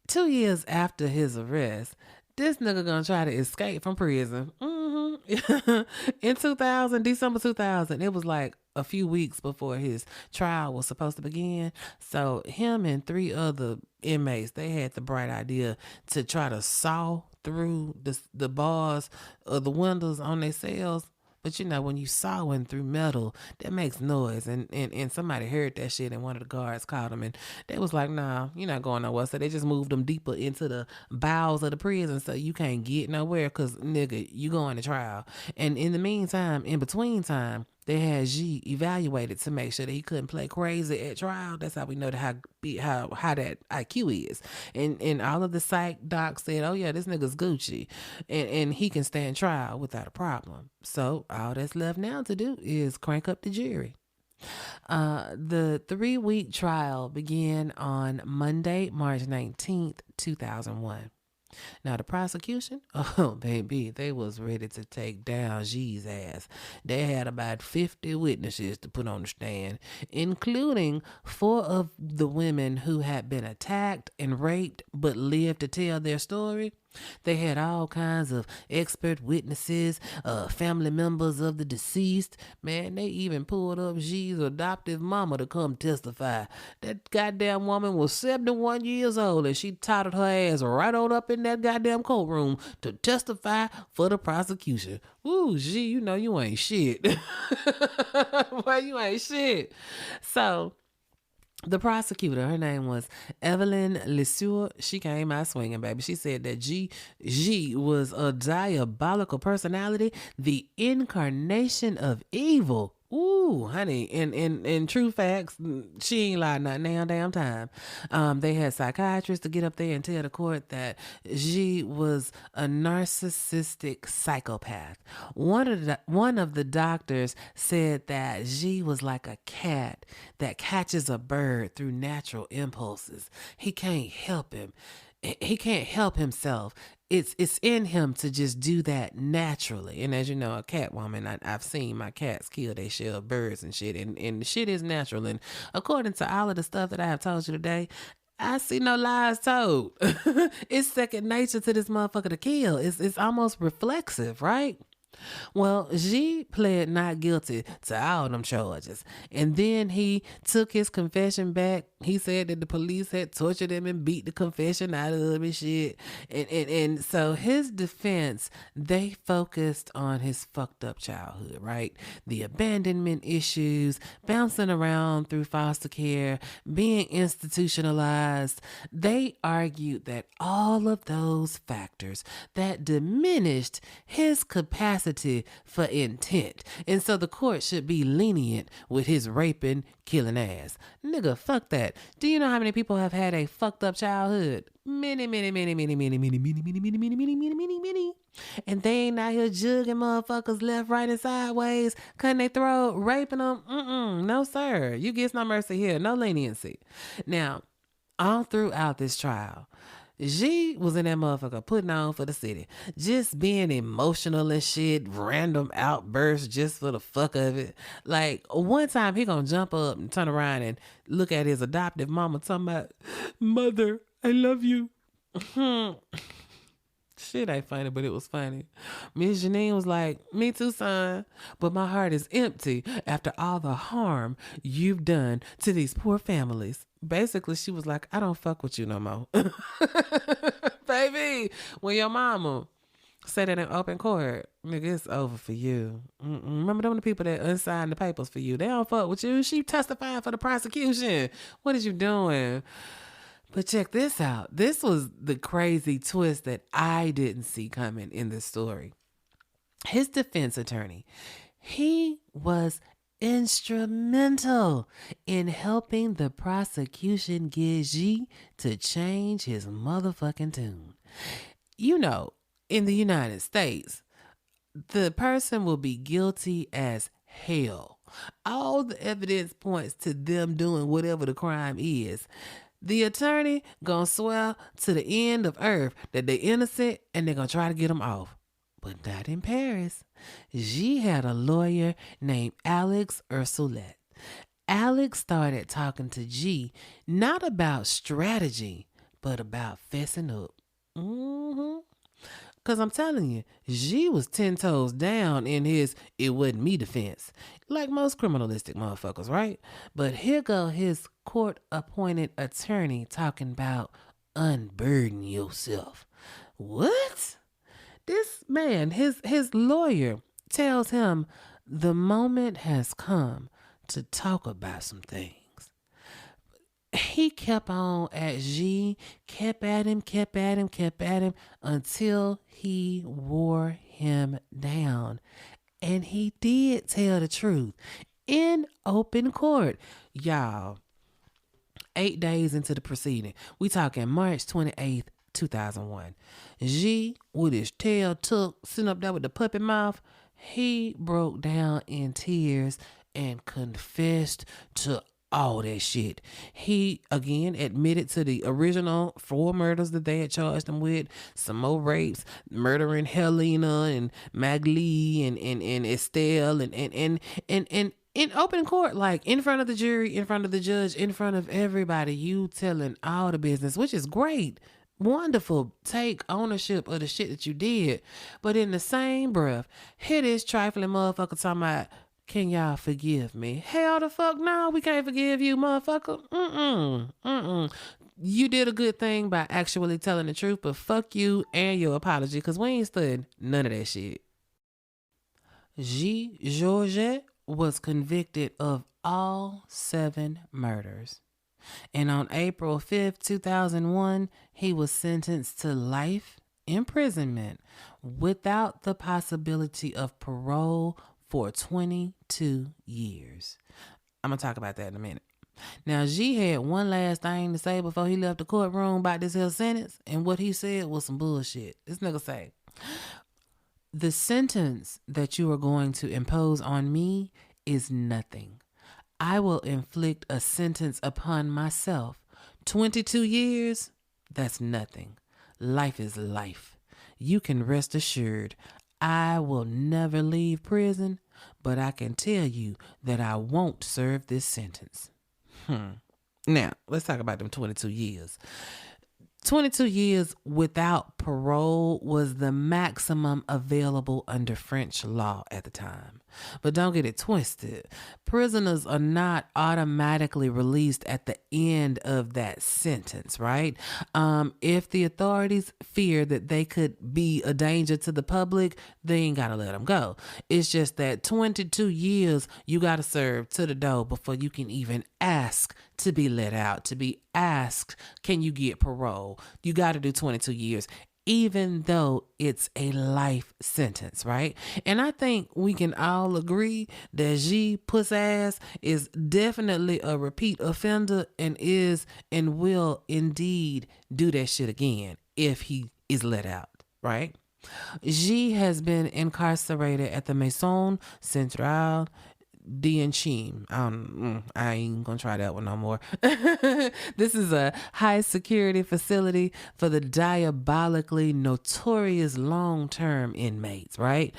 2 years after his arrest, this nigga gonna try to escape from prison. In December 2000, it was like a few weeks before his trial was supposed to begin. So him and 3 other inmates, they had the bright idea to try to saw through the bars of the windows on their cells. But you know, when you sawing through metal, that makes noise. And somebody heard that shit, and one of the guards caught them, and they was like, nah, you're not going nowhere. So they just moved them deeper into the bowels of the prison, so you can't get nowhere, because, nigga, you going to trial. And in the meantime, in between time, they had G evaluated to make sure that he couldn't play crazy at trial. That's how we know how that IQ is. And all of the psych docs said, oh yeah, this nigga's Gucci, and he can stand trial without a problem. So all that's left now to do is crank up the jury. The 3-week trial began on Monday, March 19th, 2001. Now the prosecution, oh baby, they was ready to take down G's ass. They had about 50 witnesses to put on the stand, including 4 of the women who had been attacked and raped but lived to tell their story. They had all kinds of expert witnesses, family members of the deceased. Man, they even pulled up G's adoptive mama to come testify. That goddamn woman was 71 years old and she totted her ass right on up in that goddamn courtroom to testify for the prosecution. Ooh, G, you know you ain't shit. Boy, you ain't shit. So, the prosecutor, her name was Evelyn Lesueur. She came out swinging, baby. She said that G was a diabolical personality, the incarnation of evil. Ooh, honey, in true facts, she ain't lied not now damn time. They had psychiatrists to get up there and tell the court that G was a narcissistic psychopath. One of the doctors said that G was like a cat that catches a bird through natural impulses. He can't help him. He can't help himself. It's in him to just do that naturally. And as you know, a cat woman, I've seen my cats kill they shell birds and shit. And the shit is natural. And according to all of the stuff that I have told you today, I see no lies told. It's second nature to this motherfucker to kill. It's almost reflexive, right? Well, G pled not guilty to all them charges. And then he took his confession back. He said that the police had tortured him and beat the confession out of him and shit. And so his defense, they focused on his fucked up childhood, right? The abandonment issues, bouncing around through foster care, being institutionalized. They argued that all of those factors that diminished his capacity for intent. And so the court should be lenient with his raping, killing ass. Nigga, fuck that. Do you know how many people have had a fucked up childhood? Many. And they ain't out here jugging motherfuckers left, right, and sideways, cutting their throat, raping them. No, sir. You get no mercy here. No leniency. Now, all throughout this trial, G was in that motherfucker putting on for the city. Just being emotional and shit, random outbursts just for the fuck of it. Like, one time he gonna jump up and turn around and look at his adoptive mama talking about, "Mother, I love you." Shit ain't funny, but it was funny. Miss Janine was like, "Me too, son, but my heart is empty after all the harm you've done to these poor families." Basically, she was like, "I don't fuck with you no more." Baby, when your mama said it in open court, nigga, it's over for you. Remember them the people that unsigned the papers for you? They don't fuck with you. She testified for the prosecution. What is you doing? But check this out. This was the crazy twist that I didn't see coming in this story. His defense attorney, he was instrumental in helping the prosecution get G to change his motherfucking tune. You know, in the United States, the person will be guilty as hell. All the evidence points to them doing whatever the crime is. The attorney gonna swear to the end of earth that they're innocent and they're gonna try to get them off. But not in Paris. G had a lawyer named Alex Ursulet. Alex started talking to G not about strategy, but about fessing up. Because I'm telling you, G was 10 toes down in his "it wasn't me" defense. Like most criminalistic motherfuckers, right? But here go his court-appointed attorney talking about unburden yourself. What? This man, his lawyer, tells him the moment has come to talk about some things. He kept on at G, kept at him until he wore him down. And he did tell the truth in open court. Y'all, 8 days into the proceeding, we talking March 28th, 2001. G, with his tail tucked, sitting up there with the puppy mouth, he broke down in tears and confessed to all that shit. He again admitted to the original 4 murders that they had charged him with, some more rapes, murdering Helena and Maglie and Estelle and in open court, like in front of the jury, in front of the judge, in front of everybody, you telling all the business, which is great. Wonderful. Take ownership of the shit that you did. But in the same breath, here this trifling motherfucker talking about, can y'all forgive me? Hell the fuck no, we can't forgive you, motherfucker. You did a good thing by actually telling the truth, but fuck you and your apology, because we ain't studying none of that shit. G. Georget was convicted of all 7 murders. And on April 5th, 2001, he was sentenced to life imprisonment without the possibility of parole for 22 years. I'm going to talk about that in a minute. Now, G had one last thing to say before he left the courtroom about this here sentence, and what he said was some bullshit. This nigga say, the sentence that you are going to impose on me is nothing. I will inflict a sentence upon myself. 22 years? That's nothing. Life is life. You can rest assured I will never leave prison, but I can tell you that I won't serve this sentence. Now, let's talk about them 22 years. 22 years without parole was the maximum available under French law at the time. But don't get it twisted. Prisoners are not automatically released at the end of that sentence, right? If the authorities fear that they could be a danger to the public, they ain't got to let them go. It's just that 22 years you got to serve to the door before you can even ask to be let out, to be asked, can you get parole? You got to do 22 years, even though it's a life sentence, right? And I think we can all agree that G puss ass is definitely a repeat offender and is and will indeed do that shit again if he is let out, right? G has been incarcerated at the Maison Centrale d'Inchim. I ain't gonna try that one no more. This is a high security facility for the diabolically notorious long-term inmates, right?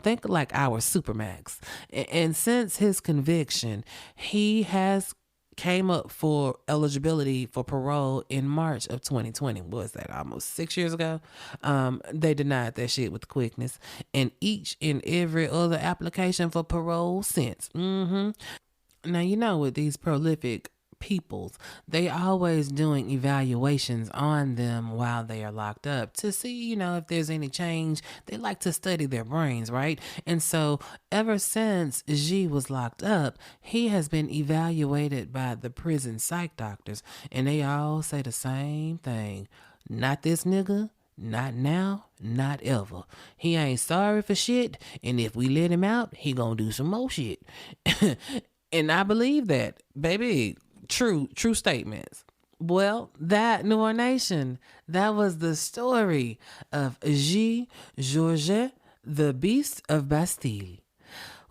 Think like our Supermax. And since his conviction, he has came up for eligibility for parole in March of 2020. What was that, almost 6 years ago? They denied that shit with quickness, and each and every other application for parole since. Now, you know, with these prolific peoples, they always doing evaluations on them while they are locked up to see, you know, if there's any change. They like to study their brains, right? And so ever since G was locked up, he has been evaluated by the prison psych doctors, and they all say the same thing. Not this nigga. Not now, not ever. He ain't sorry for shit, and if we let him out, he gonna do some more shit. And I believe that, baby. True statements. Well, that Noir Nation, that was the story of G. Georget, the Beast of Bastille.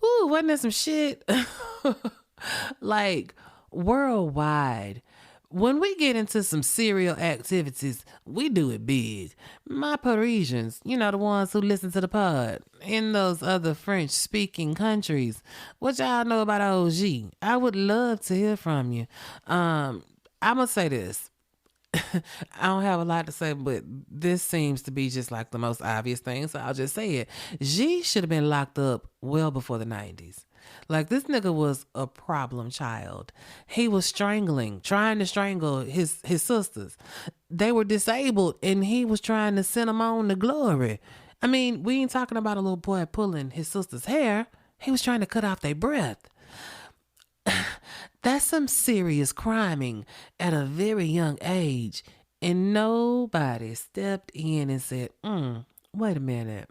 Ooh, wasn't that some shit? Like, worldwide, when we get into some serial activities, we do it big. My Parisians, you know, the ones who listen to the pod, in those other French-speaking countries, what y'all know about OG? I would love to hear from you. I'm going to say this. I don't have a lot to say, but this seems to be just like the most obvious thing, so I'll just say it. G should have been locked up well before the 90s. Like, this nigga was a problem child. He was trying to strangle his sisters. They were disabled, and he was trying to send them on to glory. I mean, we ain't talking about a little boy pulling his sister's hair. He was trying to cut off their breath. That's some serious criming at a very young age. And nobody stepped in and said, wait a minute.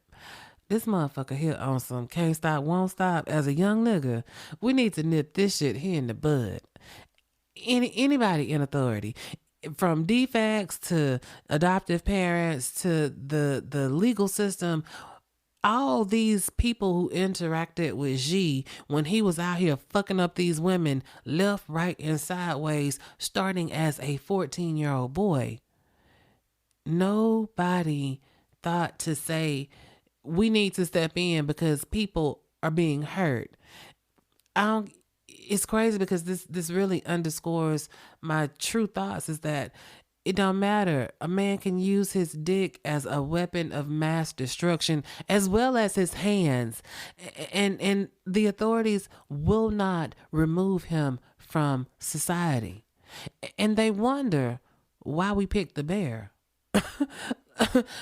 This motherfucker here on some can't stop, won't stop. As a young nigga, we need to nip this shit here in the bud. Anybody in authority, from DFACS to adoptive parents to the legal system, all these people who interacted with G when he was out here fucking up these women left, right, and sideways, starting as a 14-year-old boy, nobody thought to say, we need to step in because people are being hurt. I don't, it's crazy because this really underscores my true thoughts is that it don't matter. A man can use his dick as a weapon of mass destruction as well as his hands. And the authorities will not remove him from society. And they wonder why we picked the bear.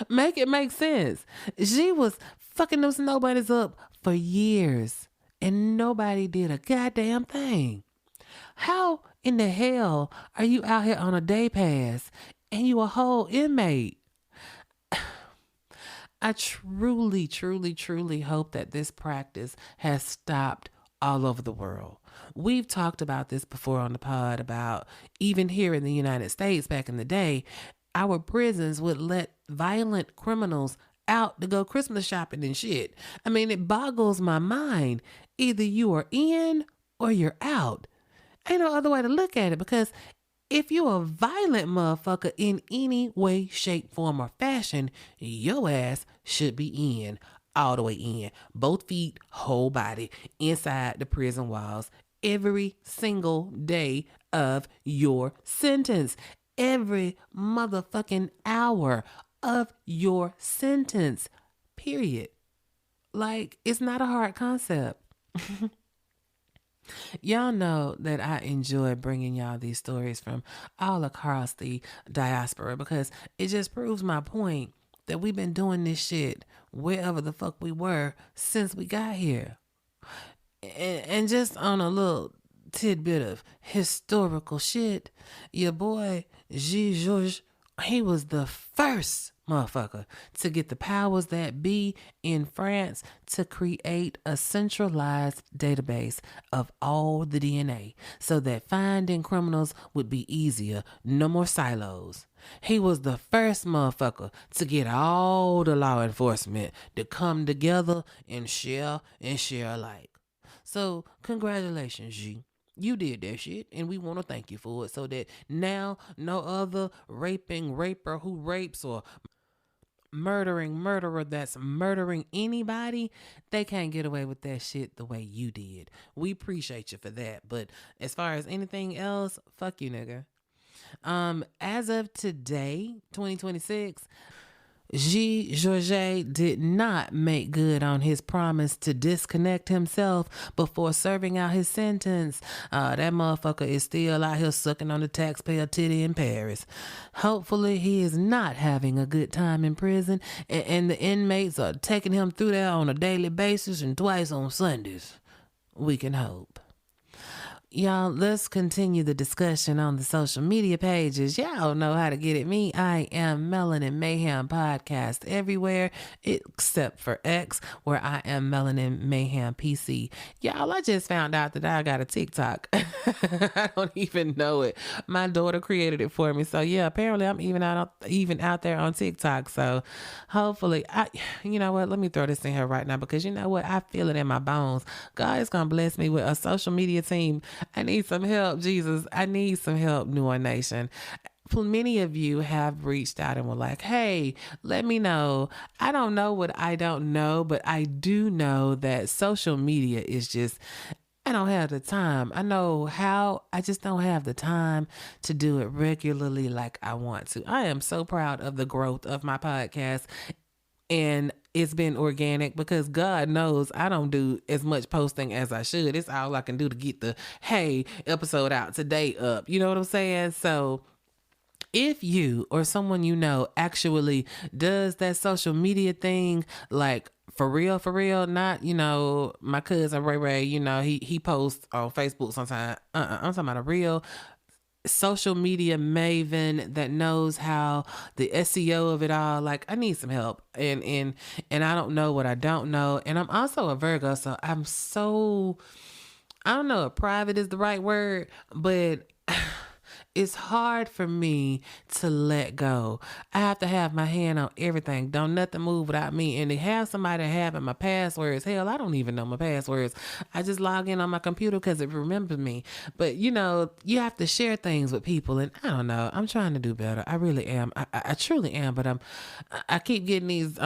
Make it make sense. She was fucking those nobodies up for years and nobody did a goddamn thing. How in the hell are you out here on a day pass and you a whole inmate? I truly, truly, truly hope that this practice has stopped all over the world. We've talked about this before on the pod about even here in the United States back in the day, our prisons would let violent criminals out to go Christmas shopping and shit. I mean, it boggles my mind. Either you are in or you're out. Ain't no other way to look at it because if you a violent motherfucker in any way, shape, form, or fashion, your ass should be in, all the way in. Both feet, whole body, inside the prison walls every single day of your sentence. Every motherfucking hour of your sentence. Period. Like, it's not a hard concept. Y'all know that I enjoy bringing y'all these stories from all across the diaspora because it just proves my point that we've been doing this shit wherever the fuck we were since we got here. And just on a little tidbit of historical shit, your boy G. Georges, he was the first motherfucker to get the powers that be in France to create a centralized database of all the DNA so that finding criminals would be easier. No more silos. He was the first motherfucker to get all the law enforcement to come together and share alike. So congratulations, G. You did that shit, and we want to thank you for it so that now no other raper who rapes or murderer that's murdering anybody, they can't get away with that shit the way you did. We appreciate you for that. But as far as anything else, fuck you, nigga. As of today, 2026, G. Georges did not make good on his promise to disconnect himself before serving out his sentence. That motherfucker is still out here sucking on the taxpayer titty in Paris. Hopefully he is not having a good time in prison and the inmates are taking him through there on a daily basis and twice on Sundays. We can hope. Y'all, let's continue the discussion on the social media pages. Y'all know how to get at me. I am Melanin Mayhem Podcast everywhere except for X, where I am Melanin Mayhem PC. Y'all, I just found out that I got a TikTok. I don't even know it. My daughter created it for me. So yeah, apparently I'm even out there on TikTok. So hopefully, you know what? Let me throw this in here right now because you know what? I feel it in my bones. God is gonna bless me with a social media team. I need some help, Jesus. I need some help, New One Nation. Many of you have reached out and were like, hey, let me know. I don't know what I don't know, but I do know that social media is just, I don't have the time. I know how, I just don't have the time to do it regularly like I want to. I am so proud of the growth of my podcast. And it's been organic because God knows I don't do as much posting as I should. It's all I can do to get the, hey, episode out today up. You know what I'm saying? So if you or someone you know actually does that social media thing, like for real, not, you know, my cousin Ray, you know, he posts on Facebook sometimes. I'm talking about a real social media maven that knows how the SEO of it all. Like, I need some help, and I don't know what I don't know, and I'm also a Virgo, so I'm so, I don't know if private is the right word, but it's hard for me to let go. I have to have my hand on everything. Don't nothing move without me. And to have somebody having my passwords, hell, I don't even know my passwords. I just log in on my computer because it remembers me. But you have to share things with people, and I don't know. I'm trying to do better. I really am. I truly am. But I keep getting these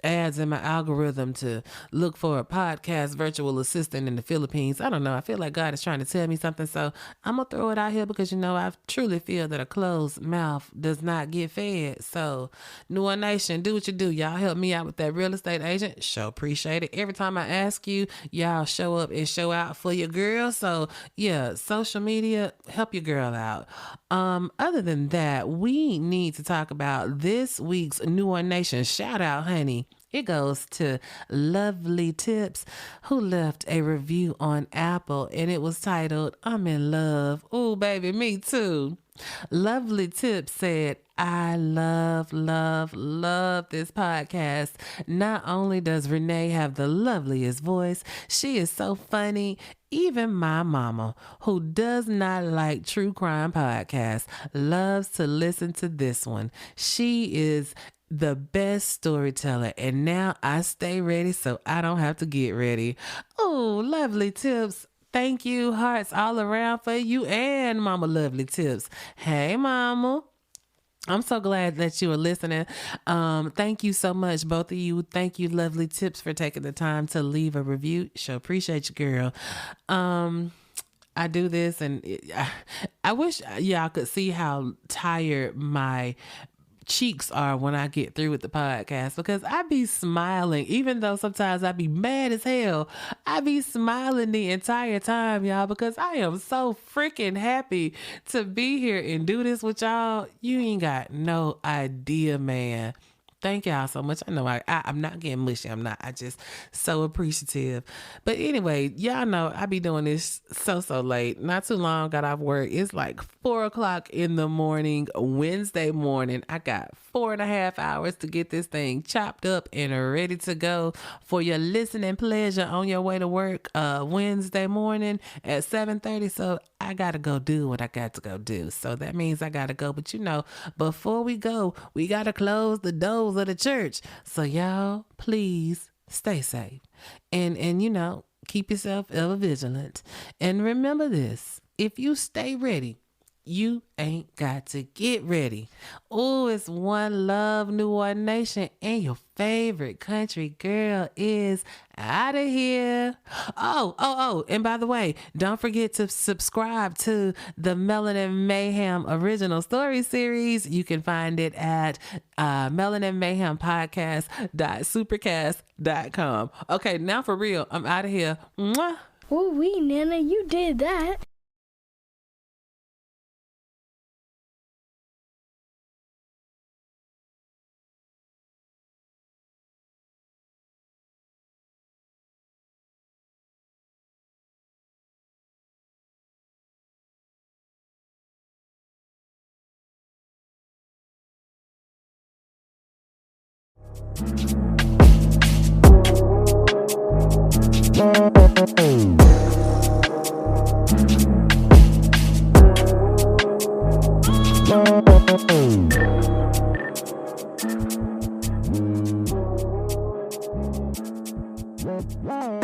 ads in my algorithm to look for a podcast virtual assistant in the Philippines. I don't know. I feel like God is trying to tell me something. So I'm going to throw it out here because, I truly feel that a closed mouth does not get fed. So New One Nation, do what you do. Y'all help me out with that real estate agent. Sure appreciate it. Every time I ask you, y'all show up and show out for your girl. So yeah, social media, help your girl out. Other than that, we need to talk about this week's New One Nation shout out, honey. It goes to Lovely Tips, who left a review on Apple, and it was titled, I'm in love. Ooh, baby, me too. Lovely Tips said, I love this podcast. Not only does Renee have the loveliest voice, she is so funny. Even my mama, who does not like true crime podcasts, loves to listen to this one. She is the best storyteller, and now I stay ready so I don't have to get ready. Oh, Lovely Tips. Thank you. Hearts all around for you and Mama Lovely Tips. Hey, Mama. I'm so glad that you are listening. Thank you so much, both of you. Thank you, Lovely Tips, for taking the time to leave a review. Sure appreciate you, girl. I do this, and I wish y'all could see how tired my cheeks are when I get through with the podcast, because I be smiling, even though sometimes I be mad as hell. I be smiling the entire time, y'all, because I am so freaking happy to be here and do this with y'all. You ain't got no idea, man. Thank y'all so much. I know I'm not getting mushy. I'm not. I just so appreciative. But anyway, y'all know I be doing this so late. Not too long got off work. It's like 4:00 in the morning, Wednesday morning. I got 4.5 hours to get this thing chopped up and ready to go for your listening pleasure on your way to work Wednesday morning at 7:30. So I got to go do what I got to go do. So that means I got to go. But before we go, we got to close the doors of the church. So y'all, please stay safe and keep yourself ever vigilant. And remember this, if you stay ready, you ain't got to get ready. Oh, it's one love, New One Nation, and your favorite country girl is out of here. Oh, and by the way, don't forget to subscribe to the Melanin Mayhem original story series. You can find it at melaninmayhempodcast.supercast.com. Okay, now for real, I'm out of here. Mwah. Oh, Nana, you did that. Wow.